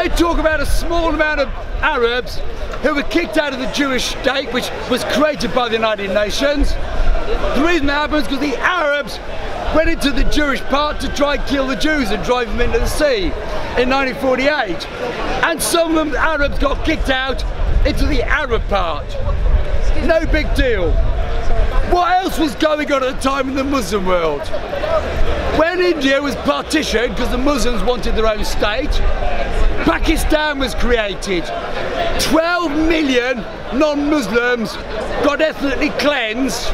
They talk about a small amount of Arabs who were kicked out of the Jewish state, which was created by the United Nations. The reason that happened is because the Arabs went into the Jewish part to try and kill the Jews and drive them into the sea in 1948. And some of the Arabs got kicked out into the Arab part. No big deal. What else was going on at the time in the Muslim world? When India was partitioned, because the Muslims wanted their own state, Pakistan was created. 12 million non-Muslims got ethnically cleansed.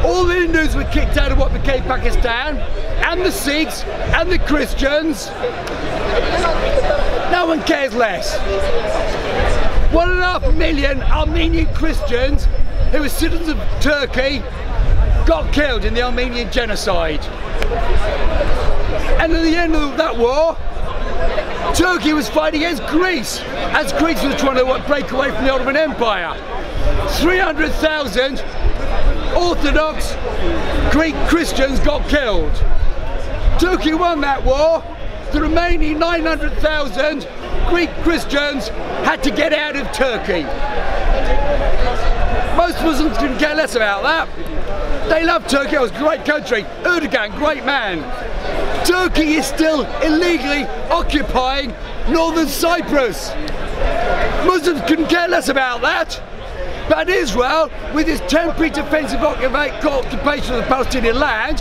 All the Hindus were kicked out of what became Pakistan, and the Sikhs, and the Christians. No one cares less. 1.5 million Armenian Christians who were citizens of Turkey got killed in the Armenian genocide. And at the end of that war, Turkey was fighting against Greece, as Greece was trying to break away from the Ottoman Empire. 300,000 Orthodox Greek Christians got killed. Turkey won that war. The remaining 900,000 Greek Christians had to get out of Turkey. Most Muslims couldn't care less about that. They love Turkey. It was a great country. Erdogan, great man. Turkey is still illegally occupying northern Cyprus. Muslims couldn't care less about that. But Israel, with its temporary defensive occupation of the Palestinian land,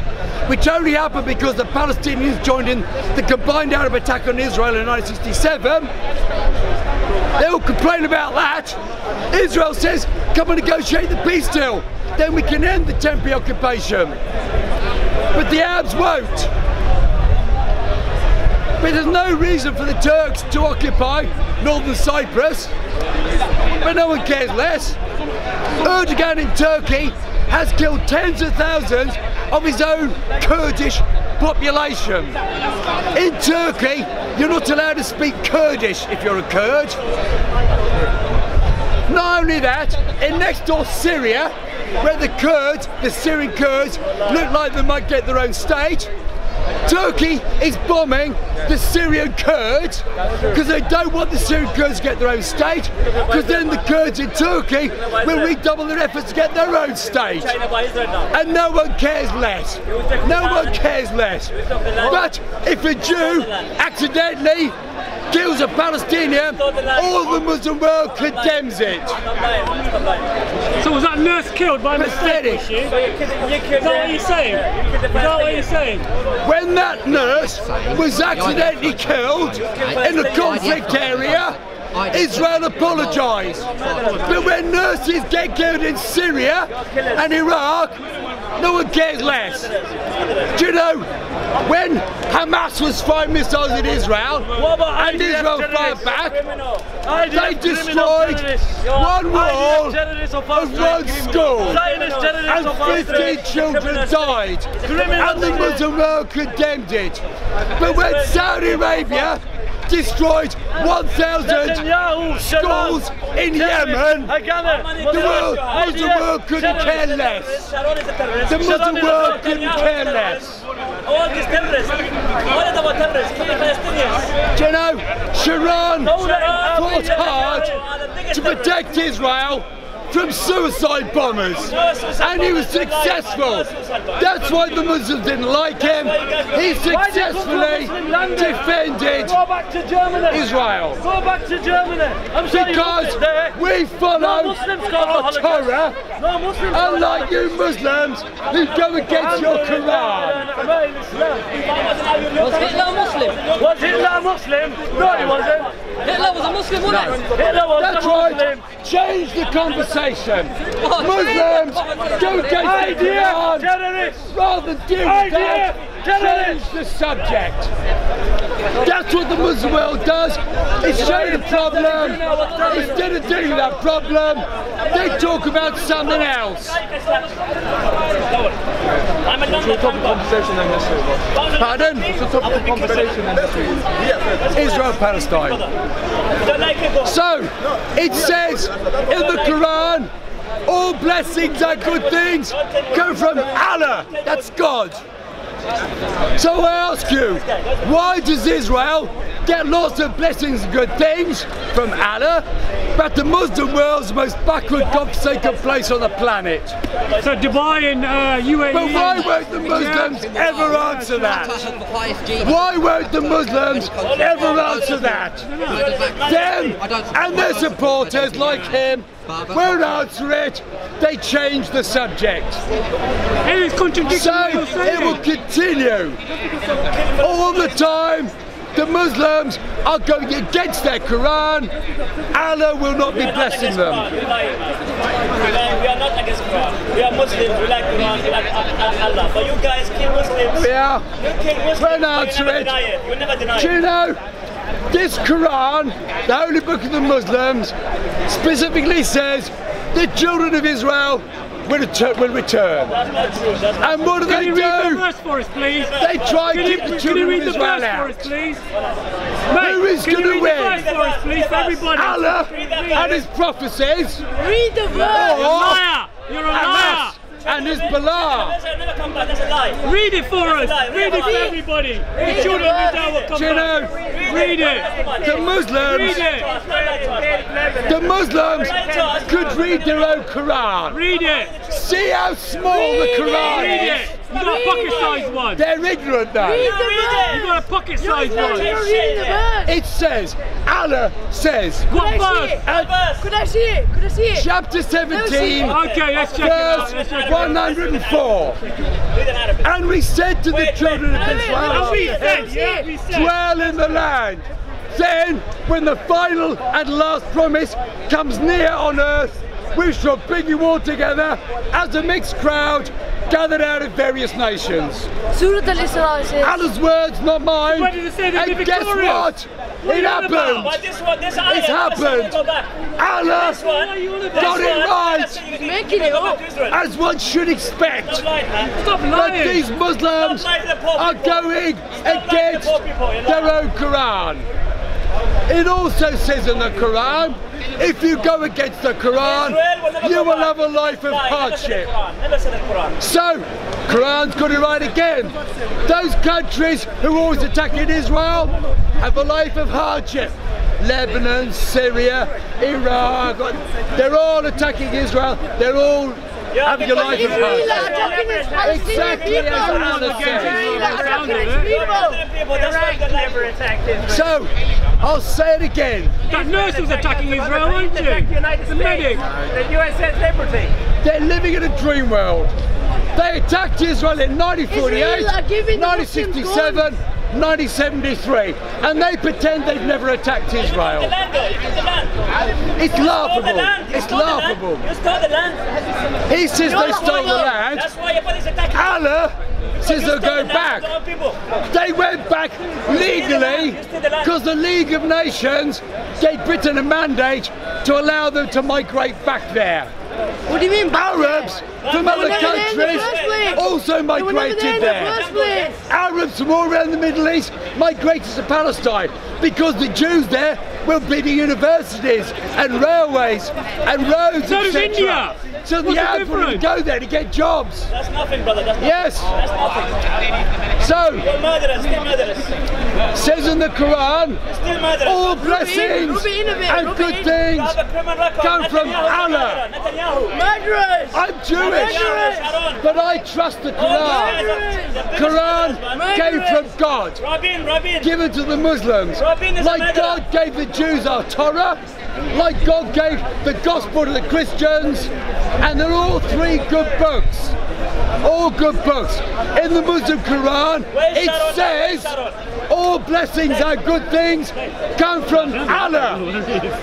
which only happened because the Palestinians joined in the combined Arab attack on Israel in 1967, they all complain about that. Israel says, come and negotiate the peace deal, then we can end the temporary occupation. But the Arabs won't. But there's no reason for the Turks to occupy northern Cyprus, but no one cares less. Erdogan in Turkey has killed tens of thousands of his own Kurdish population. In Turkey, you're not allowed to speak Kurdish if you're a Kurd. Not only that, in next door Syria, where the Kurds, the Syrian Kurds, look like they might get their own state, Turkey is bombing the Syrian Kurds because they don't want the Syrian Kurds to get their own state, because then the Kurds in Turkey will redouble their efforts to get their own state. And no one cares less. No one cares less. But if a Jew accidentally kills a Palestinian, all the Muslim world condemns it. So was that nurse killed by mistake? Is that what you're saying? Is that what you're saying? When that nurse was accidentally killed in a conflict area, Israel apologised. But when nurses get killed in Syria and Iraq, no one cares less. Do you know, when Hamas was firing missiles at Israel and Israel fired back, they destroyed one wall of one school and 15 children died, and the Muslim world condemned it. But when Saudi Arabia destroyed 1,000 schools in Yemen, the Muslim world couldn't care less. The Muslim world couldn't care less. Do you know, Sharon fought hard to protect Israel from suicide bombers, and he was successful. That's why the Muslims didn't like him. He successfully defended Israel. Go back to Germany. Because we follow our Torah, unlike you Muslims who go against your Quran. Was Hitler Muslim? Was Hitler Muslim? No, he wasn't. Hitler was a Muslim, wasn't he? Hitler was That's a Muslim. right. Change the conversation. Muslims go against the Quran rather than do that. Change the subject. That's what the Muslim world does. It shows the problem. Instead of doing that problem, they talk about something else. Pardon? Israel, Palestine. So, it says in the Quran, all blessings and good things come from Allah, that's God. So I ask you, why does Israel get lots of blessings and good things from Allah, but the Muslim world's the most backward, godforsaken place on the planet? So Dubai and UAE. But why won't the Muslims ever answer that? Why won't the Muslims ever answer that? Them and their supporters like him won't answer it. They change the subject. It is contradicting So what you're saying. it will continue all the time. The Muslims are going against their Quran. Allah will not be blessing them. We are not against Quran. We are Muslims. We like Quran. We like Allah. But you guys kill Muslims. Yeah. You kill Muslims. Won't but answer you never it. deny it. You never deny Do you it. know, this Quran, the holy book of the Muslims, specifically says the children of Israel will return. That's not true. That's not And what do Can they you read the do? verse for us, please? They try to keep the Can you children of read the Israel verse for out. us, please? Who is Can you going to read the win? verse for us, please, for everybody? Allah and his prophecies, Read the verse. You're a or liar! You're a liar! Hamas and Hezbollah. That's never come back. That's a lie. Read it for us! Read it for everybody! The children of Israel will come Do you know, back! Read it! the Muslims, Read it! the Muslims could read their own Quran. Read it! See how small the Quran Read is. it! You got a pocket-sized one! They're ignorant though. You got a pocket-sized one! You're reading the verse. It says, Allah says, What Could I see verse? it? Could I see it? Could I see it? chapter 17, Okay, let's check it out. verse Let's check it out. 104. Read in Arabic. And we said to the children of And Israel, we said, yeah, we said. dwell in the land. Then, when the final and last promise comes near on earth, we shall bring you all together as a mixed crowd gathered out of various nations. Surah Al-Isra says. Allah's words, not mine. Why did it say they'll be And guess victorious? what? What are It you on about? happened. But this one, this ayah, It's happened. Go back. Allah This one, are you on about? got it right, Making it up. as one should expect. Stop lying, man. Stop But lying! these Muslims Stop lying to the poor are people. going lying to the against poor people, you're their lying. own Quran. It also says in the Quran, if you go against the Quran, Israel will never you go will back. have a life of Lie, never said hardship. the Quran. Never said the Quran. So, Quran's got it right again. Those countries who always attacking Israel have a life of hardship. Lebanon, Syria, Iraq, they're all attacking Israel. They're all having a life of hardship. Exactly as Allah says. So, I'll say it again. That nurse was attacking Israel, wasn't she? The medic. The USS Liberty. They're living in a dream world. They attacked Israel in 1948, Israel are giving the Muslims 1967, 1973, and they pretend they've never attacked The Israel. land though, you took the land. It's You stole the laughable. land. You It's stole the land. laughable. You stole the land. He says they stole the land. That's why your body's attacking. Allah says You they'll stole go the land back. to our people. They went back legally because the League of Nations gave Britain a mandate to allow them to migrate back there. What do you mean? Arabs from other never there in the countries first place. also They were never migrated there in the there. first place. Arabs from all around the Middle East migrated to Palestine because the Jews there were building universities and railways and roads, So does etc. India. So What's the the Arabs wanted to difference? go there to get jobs. That's nothing, brother. That's nothing. Yes. That's nothing. So, You're murderers. Still murderers. says in the Quran, Still murderers. all blessings rub it in a bit, and rub good it in. You things have a criminal record. come from Netanyahu's a Allah. murderer. Netanyahu. Murderers. I'm Jewish, Sharon. but I trust the All these guys Quran. are the biggest Quran murderers, man. came from God, Rabin. given to the Muslims. Rabin is a Like murderer. God gave the Jews our Torah, like God gave the gospel to the Christians, and they're all three good books. All good books. In the Muslim Quran, Where's it Sharon? says Where's Sharon? all blessings and good things come from Allah.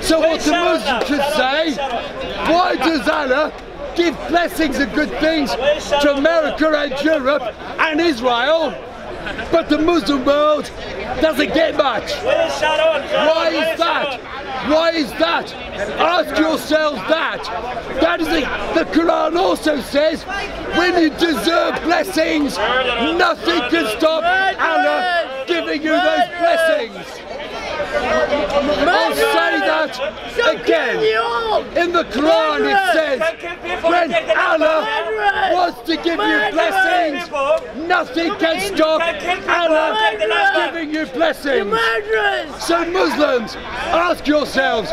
So what the Muslims should say, why does Allah give blessings and good things to America and Europe and Israel, but the Muslim world doesn't get much? Where is Sharon? Why is that? Why is that? Ask yourselves that. That is the Quran also says, when you deserve blessings, nothing can stop Allah giving you those blessings. I'll say that But again, in the Quran it says, when Allah wants to give you blessings, nothing can stop Allah giving you blessings. So Muslims, ask yourselves,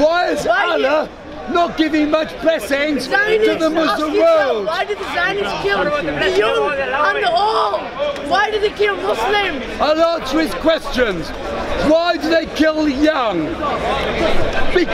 why is Allah not giving much blessings to the Muslim world? Why did the Zionists kill the young and the old? Why did they kill Muslims? I'll answer his questions. Why do they kill the young?